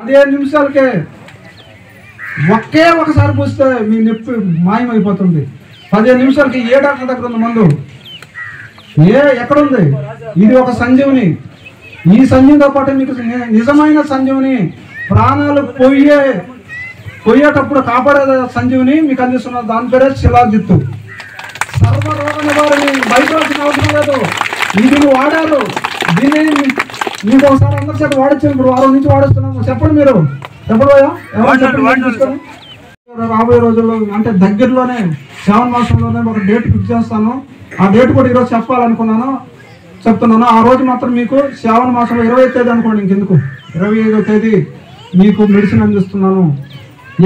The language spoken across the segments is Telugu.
15 నిమిషాలకే ఒకసారి పూస్తే మీ నొప్పి మాయమైపోతుంది. 15 నిమిషాలకి ఏ డాక్టర్ దగ్గర ఉంది మందు? ఎక్కడుంది? ఇది ఒక సంజీవని. ఈ సంజీవనితో పాటు మీకు నిజమైన సంజీవని, ప్రాణాలు పోయేటప్పుడు కాపాడే సంజీవని మీకు అందిస్తున్నారు. దాని పేరే శిలాజిత్తు. సర్వరోగ నివారణ, భయపడాల్సిన అవసరం లేదు. ఇది నువ్వు వాడారు. దీన్ని మీకు ఒకసారి అందరి చేత వాడచ్చు. ఇప్పుడు 6 నుంచి వాడుస్తున్నాము. చెప్పండి మీరు, చెప్పబోయా రాబోయే రోజుల్లో అంటే దగ్గరలోనే శ్రావణ మాసంలోనే ఒక డేట్ ఫిక్స్ చేస్తాను. ఆ డేట్ కూడా ఈరోజు చెప్తున్నాను. ఆ రోజు మాత్రం మీకు శ్రావణ మాసంలో 20వ తేదీ అనుకోండి, ఇంకెందుకు 25వ తేదీ మీకు మెడిసిన్ అందిస్తున్నాను.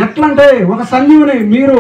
ఎట్లంటే ఒక సంజీవని మీరు